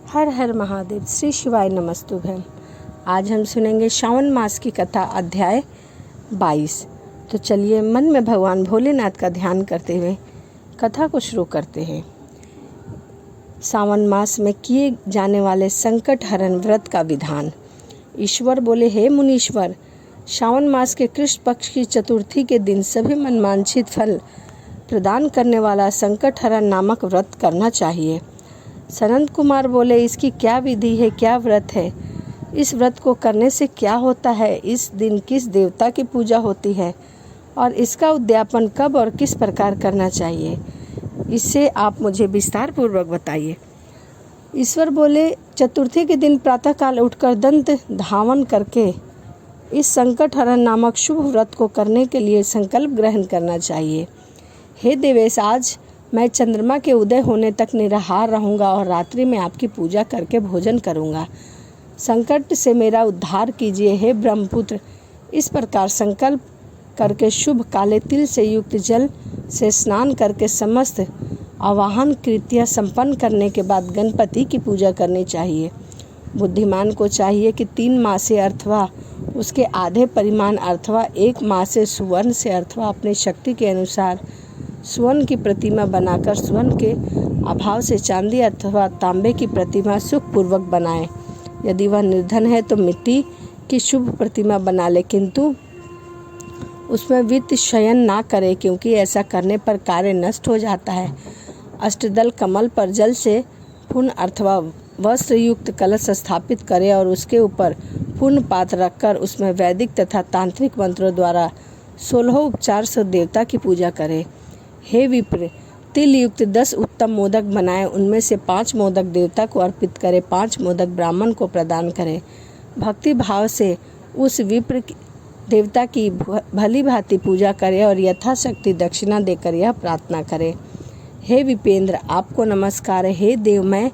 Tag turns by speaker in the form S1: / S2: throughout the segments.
S1: हर हर महादेव। श्री शिवाय नमस्तुभ्यम। आज हम सुनेंगे श्रावण मास की कथा अध्याय 22। तो चलिए मन में भगवान भोलेनाथ का ध्यान करते हुए कथा को शुरू करते हैं। सावन मास में किए जाने वाले संकट हरण व्रत का विधान। ईश्वर बोले, हे मुनीश्वर, श्रावण मास के कृष्ण पक्ष की चतुर्थी के दिन सभी मनवांछित फल प्रदान करने वाला संकट हरण नामक व्रत करना चाहिए। सनंद कुमार बोले, इसकी क्या विधि है, क्या व्रत है, इस व्रत को करने से क्या होता है, इस दिन किस देवता की पूजा होती है और इसका उद्यापन कब और किस प्रकार करना चाहिए, इससे आप मुझे विस्तार पूर्वक बताइए। ईश्वर बोले, चतुर्थी के दिन प्रातःकाल उठकर दंत धावन करके इस संकट हरण नामक शुभ व्रत को करने के लिए संकल्प ग्रहण करना चाहिए। हे देवेश, आज मैं चंद्रमा के उदय होने तक निराहार रहूँगा और रात्रि में आपकी पूजा करके भोजन करूँगा। संकट से मेरा उद्धार कीजिए। हे ब्रह्मपुत्र, इस प्रकार संकल्प करके शुभ काले तिल से युक्त जल से स्नान करके समस्त आवाहन कृत्य संपन्न करने के बाद गणपति की पूजा करनी चाहिए। बुद्धिमान को चाहिए कि 3 माह से अथवा उसके आधे परिमाण अथवा 1 माह से सुवर्ण से अथवा अपनी शक्ति के अनुसार स्वर्ण की प्रतिमा बनाकर स्वर्ण के अभाव से चांदी अथवा तांबे की प्रतिमा सुखपूर्वक बनाए। यदि वह निर्धन है तो मिट्टी की शुभ प्रतिमा बना ले, किंतु उसमें वित्त शयन ना करे, क्योंकि ऐसा करने पर कार्य नष्ट हो जाता है। अष्टदल कमल पर जल से पुण्य अथवा वस्त्र युक्त कलश स्थापित करे और उसके ऊपर पुण्य पात्र रखकर उसमें वैदिक तथा तांत्रिक मंत्रों द्वारा 16 उपचार से देवता की पूजा करे। हे विप्र, तिल युक्त 10 उत्तम मोदक बनाए, उनमें से 5 मोदक देवता को अर्पित करे, 5 मोदक ब्राह्मण को प्रदान करे। भक्ति भाव से उस विप्र देवता की भली भांति पूजा करे और यथाशक्ति दक्षिणा देकर यह प्रार्थना करे, हे विपेंद्र, आपको नमस्कार है। हे देव, मैं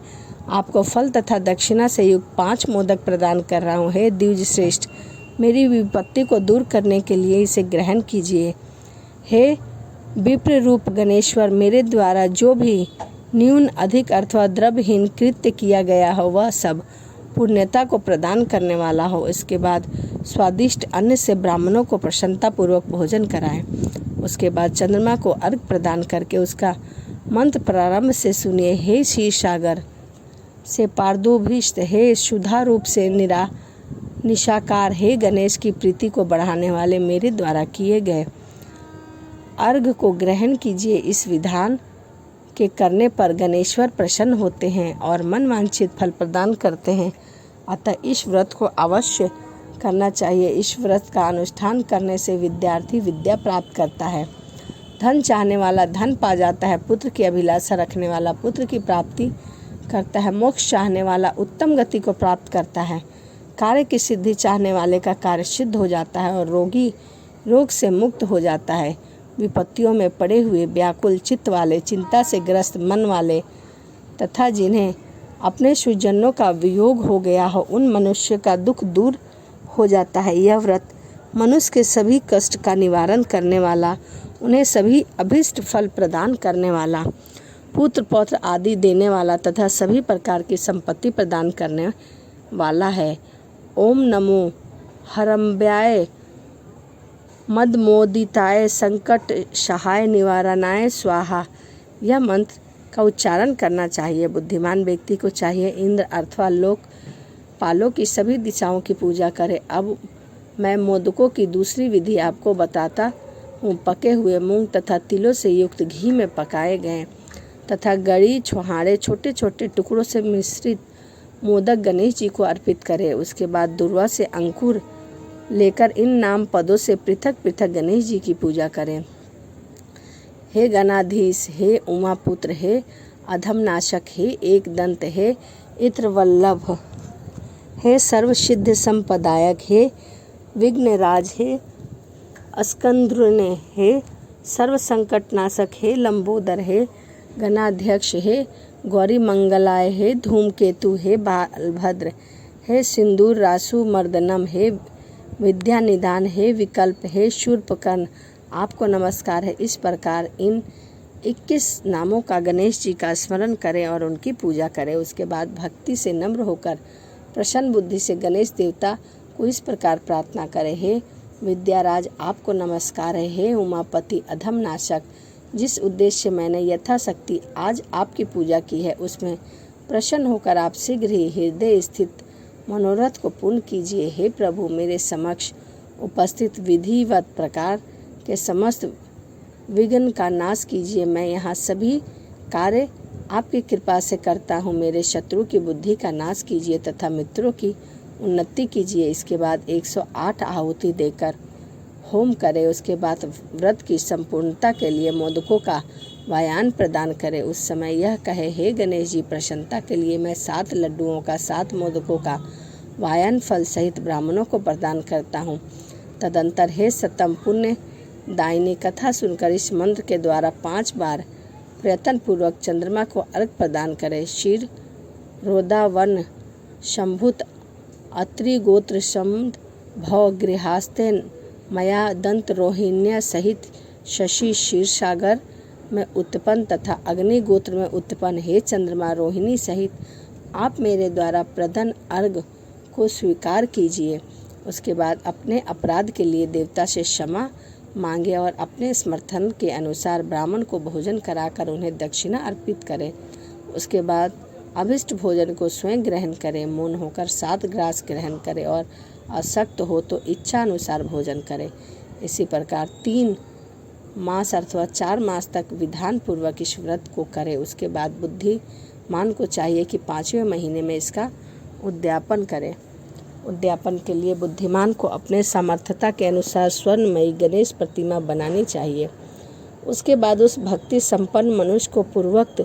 S1: आपको फल तथा दक्षिणा से युक्त 5 मोदक प्रदान कर रहा हूँ। हे द्विज श्रेष्ठ, मेरी विपत्ति को दूर करने के लिए इसे ग्रहण कीजिए। हे विप्र रूप गणेश्वर, मेरे द्वारा जो भी न्यून अधिक अथवा द्रव्यहीन कृत्य किया गया हो वह सब पुण्यता को प्रदान करने वाला हो। इसके बाद स्वादिष्ट अन्न से ब्राह्मणों को प्रसन्नतापूर्वक भोजन कराएं। उसके बाद चंद्रमा को अर्घ प्रदान करके उसका मंत्र प्रारंभ से सुनिए। हे क्षीर सागर से पारदोभिष्ट, हे शुद्धा रूप से निशाकार, हे गणेश की प्रीति को बढ़ाने वाले, मेरे द्वारा किए गए अर्घ को ग्रहण कीजिए। इस विधान के करने पर गणेश्वर प्रसन्न होते हैं और मनवांछित फल प्रदान करते हैं। अतः इस व्रत को अवश्य करना चाहिए। इस व्रत का अनुष्ठान करने से विद्यार्थी विद्या प्राप्त करता है, धन चाहने वाला धन पा जाता है, पुत्र की अभिलाषा रखने वाला पुत्र की प्राप्ति करता है, मोक्ष चाहने वाला उत्तम गति को प्राप्त करता है, कार्य की सिद्धि चाहने वाले का कार्य सिद्ध हो जाता है और रोगी रोग से मुक्त हो जाता है। विपत्तियों में पड़े हुए व्याकुल चित्त वाले, चिंता से ग्रस्त मन वाले तथा जिन्हें अपने सुजनों का वियोग हो गया हो, उन मनुष्य का दुख दूर हो जाता है। यह व्रत मनुष्य के सभी कष्ट का निवारण करने वाला, उन्हें सभी अभीष्ट फल प्रदान करने वाला, पुत्र पौत्र आदि देने वाला तथा सभी प्रकार की संपत्ति प्रदान करने वाला है। ओम नमो हरम्ब्याय मदमोदिताय संकट सहाय निवारणाय स्वाहा, यह मंत्र का उच्चारण करना चाहिए। बुद्धिमान व्यक्ति को चाहिए इंद्र अथवा लोकपालों की सभी दिशाओं की पूजा करे। अब मैं मोदकों की दूसरी विधि आपको बताता हूँ। पके हुए मूंग तथा तिलों से युक्त घी में पकाए गए तथा गड़ी छोहाड़े छोटे छोटे टुकड़ों से मिश्रित मोदक गणेश जी को अर्पित करें। उसके बाद दुर्वा से अंकुर लेकर इन नाम पदों से पृथक पृथक गणेश जी की पूजा करें। हे गणाधीश, हे उमापुत्र, हे अधमनाशक, हे एक दंत, हे इत्रवल्लभ, हे सर्वसिद्ध संपदायक, हे विघ्नराज, हे स्कंद्रुने, हे सर्व संकटनाशक, हे लंबोदर, हे गणाध्यक्ष, हे गौरी मंगलाय, हे धूमकेतु, हे बालभद्र, हे सिंदूर रासु मर्दनम, हे विद्या निदान, हे विकल्प, हे शूर्पकर्ण, आपको नमस्कार है। इस प्रकार इन 21 नामों का गणेश जी का स्मरण करें और उनकी पूजा करें। उसके बाद भक्ति से नम्र होकर प्रसन्न बुद्धि से गणेश देवता को इस प्रकार प्रार्थना करें। हे विद्याराज, आपको नमस्कार है। हे उमापति अधम नाशक, जिस उद्देश्य से मैंने यथाशक्ति आज आपकी पूजा की है, उसमें प्रसन्न होकर आप शीघ्र ही हृदय स्थित मनोरथ को पूर्ण कीजिए। हे प्रभु, मेरे समक्ष उपस्थित विधिवत प्रकार के समस्त विघ्न का नाश कीजिए। मैं यहाँ सभी कार्य आपकी कृपा से करता हूँ। मेरे शत्रु की बुद्धि का नाश कीजिए तथा मित्रों की उन्नति कीजिए। इसके बाद 108 आहुति देकर होम करें। उसके बाद व्रत की संपूर्णता के लिए मोदकों का वायान प्रदान करें। उस समय यह कहे, हे गणेश जी, प्रसन्नता के लिए मैं 7 लड्डुओं का 7 मोदकों का वायान फल सहित ब्राह्मणों को प्रदान करता हूँ। तदंतर हे सतम पुण्य दायिनी, कथा सुनकर इस मंत्र के द्वारा 5 बार प्रयत्न पूर्वक चंद्रमा को अर्घ प्रदान करें। क्षीर रोदावन शंभुत अत्रि गोत्र संध भव गृहास्ते मया दंत रोहिण्य सहित शशि क्षीरसागर में उत्पन्न तथा अग्नि गोत्र में उत्पन्न हे चंद्रमा रोहिणी सहित आप मेरे द्वारा प्रदन अर्घ को स्वीकार कीजिए। उसके बाद अपने अपराध के लिए देवता से क्षमा मांगे और अपने समर्थन के अनुसार ब्राह्मण को भोजन कराकर उन्हें दक्षिणा अर्पित करें। उसके बाद अभिष्ट भोजन को स्वयं ग्रहण करें। मौन होकर 7 ग्रास ग्रहण करें और अशक्त हो तो इच्छा अनुसार भोजन करें। इसी प्रकार 3 मास अथवा 4 मास तक विधान पूर्वक इस व्रत को करें। उसके बाद बुद्धिमान को चाहिए कि 5वें महीने में इसका उद्यापन करें। उद्यापन के लिए बुद्धिमान को अपने सामर्थ्यता के अनुसार स्वर्णमयी गणेश प्रतिमा बनानी चाहिए। उसके बाद उस भक्ति संपन्न मनुष्य को पूर्वोक्त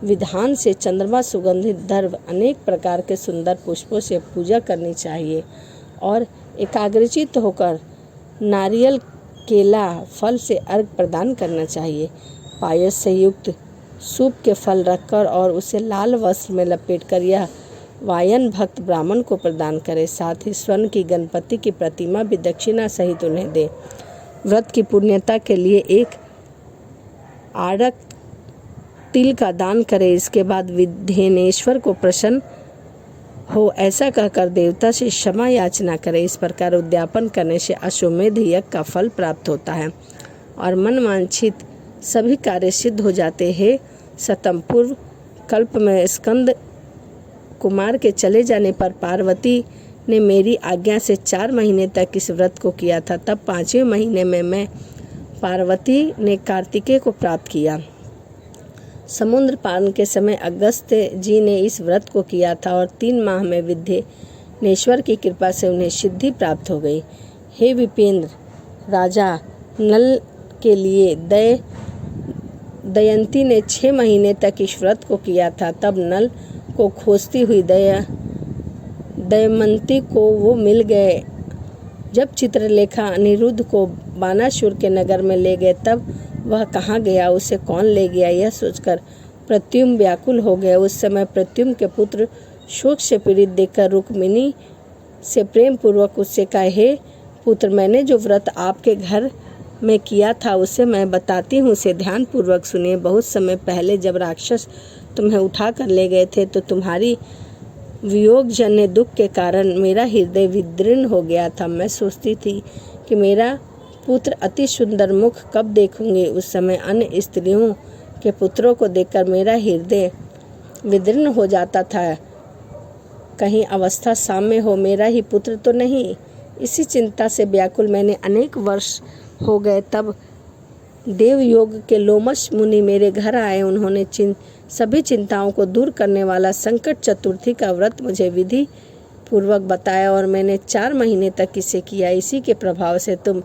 S1: विधान से चंद्रमा सुगंधित दर्भ अनेक प्रकार के सुंदर पुष्पों से पूजा करनी चाहिए और एकाग्रचित्त होकर नारियल केला फल से अर्घ प्रदान करना चाहिए। पायस से युक्त सूप के फल रखकर और उसे लाल वस्त्र में लपेटकर यह वायन भक्त ब्राह्मण को प्रदान करें। साथ ही स्वर्ण की गणपति की प्रतिमा भी दक्षिणा सहित उन्हें दे। व्रत की पुण्यता के लिए 1 आड़क तिल का दान करें। इसके बाद विघ्नेश्वर को प्रसन्न हो ऐसा कहकर देवता से क्षमा याचना करें। इस प्रकार उद्यापन करने से अश्वमेध यज्ञ का फल प्राप्त होता है और मनवांछित सभी कार्य सिद्ध हो जाते हैं। सतम पूर्व कल्प में स्कंद कुमार के चले जाने पर पार्वती ने मेरी आज्ञा से 4 महीने तक इस व्रत को किया था। तब 5वें महीने में मैं पार्वती ने कार्तिकेय को प्राप्त किया। समुद्र पान के समय अगस्त्य जी ने इस व्रत को किया था और 3 माह में विघ्नेश्वर की कृपा से उन्हें सिद्धि प्राप्त हो गई। हे विपेंद्र, राजा नल के लिए दयंती ने 6 महीने तक इस व्रत को किया था। तब नल को खोजती हुई दयमंती को वो मिल गए। जब चित्रलेखा अनिरुद्ध को बानासुर के नगर में ले गए तब वह कहाँ गया, उसे कौन ले गया, यह सोचकर प्रत्युम्न व्याकुल हो गए। उस समय प्रत्युम्न के पुत्र शोक से पीड़ित देखकर रुक्मिणी से प्रेम पूर्वक उससे कहा, हे पुत्र, मैंने जो व्रत आपके घर में किया था उसे मैं बताती हूँ, उसे ध्यान पूर्वक सुनिए। बहुत समय पहले जब राक्षस तुम्हें उठा कर ले गए थे तो तुम्हारी वियोगजन्य दुख के कारण मेरा हृदय विदीर्ण हो गया था। मैं सोचती थी कि मेरा पुत्र अति सुंदर मुख कब देखूंगी। उस समय अन्य स्त्रियों के पुत्रों को देखकर मेरा हृदय विदीर्ण हो जाता था, कहीं अवस्था साम्य हो, मेरा ही पुत्र तो नहीं। इसी चिंता से व्याकुल मैंने अनेक वर्ष हो गए। तब देवयोग के लोमश मुनि मेरे घर आए। उन्होंने सभी चिंताओं को दूर करने वाला संकट चतुर्थी का व्रत मुझे विधि पूर्वक बताया और मैंने 4 महीने तक इसे किया। इसी के प्रभाव से तुम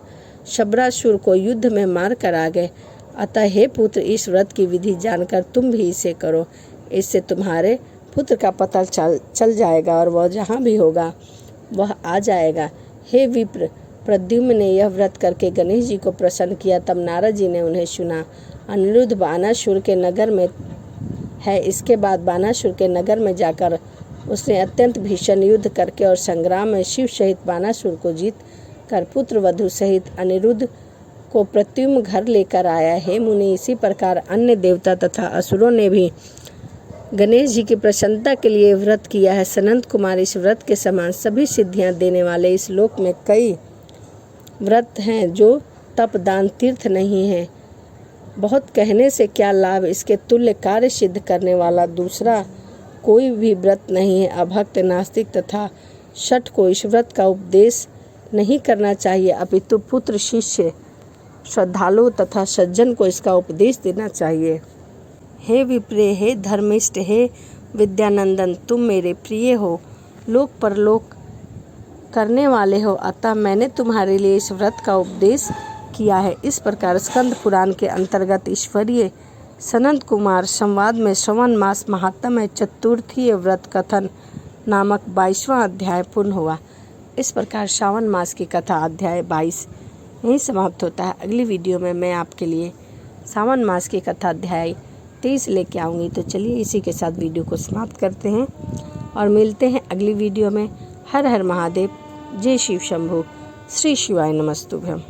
S1: शबरासुर को युद्ध में मार कर आ गए। अतः हे पुत्र, इस व्रत की विधि जानकर तुम भी इसे करो। इससे तुम्हारे पुत्र का पता चल जाएगा और वह जहाँ भी होगा वह आ जाएगा। हे विप्र, प्रद्युम्न ने यह व्रत करके गणेश जी को प्रसन्न किया। तब नारद जी ने उन्हें सुना। अनिरुद्ध बानासुर के नगर में है। इसके बाद बानासुर के नगर में जाकर उसने अत्यंत भीषण युद्ध करके और संग्राम में शिव सहित बानासुर को जीत कर पुत्र वधु सहित अनिरुद्ध को प्रत्युम्न घर लेकर आया है। मुनि, इसी प्रकार अन्य देवता तथा असुरों ने भी गणेश जी की प्रसन्नता के लिए व्रत किया है। सनंत कुमार, इस व्रत के समान सभी सिद्धियां देने वाले इस लोक में कई व्रत हैं जो तप, दान, तीर्थ नहीं है। बहुत कहने से क्या लाभ, इसके तुल्य कार्य सिद्ध करने वाला दूसरा कोई भी व्रत नहीं है। अभक्त, नास्तिक तथा शठ को इस व्रत का उपदेश नहीं करना चाहिए, अपितु पुत्र, शिष्य, श्रद्धालु तथा सज्जन को इसका उपदेश देना चाहिए। हे विप्रे, हे धर्मिष्ठ, हे विद्यानंदन, तुम मेरे प्रिय हो, लोक परलोक करने वाले हो, अतः मैंने तुम्हारे लिए इस व्रत का उपदेश किया है। इस प्रकार स्कंद पुराण के अंतर्गत ईश्वरीय सनंत कुमार संवाद में श्रवण मास महात्म्य चतुर्थीय व्रत कथन नामक 22वां अध्याय पूर्ण हुआ। इस प्रकार श्रावण मास की कथा अध्याय 22 यहीं समाप्त होता है। अगली वीडियो में मैं आपके लिए श्रावण मास की कथा अध्याय 23 लेके आऊँगी। तो चलिए इसी के साथ वीडियो को समाप्त करते हैं और मिलते हैं अगली वीडियो में। हर हर महादेव, जय शिव शंभु, श्री शिवाय नमस्तुभ्यम।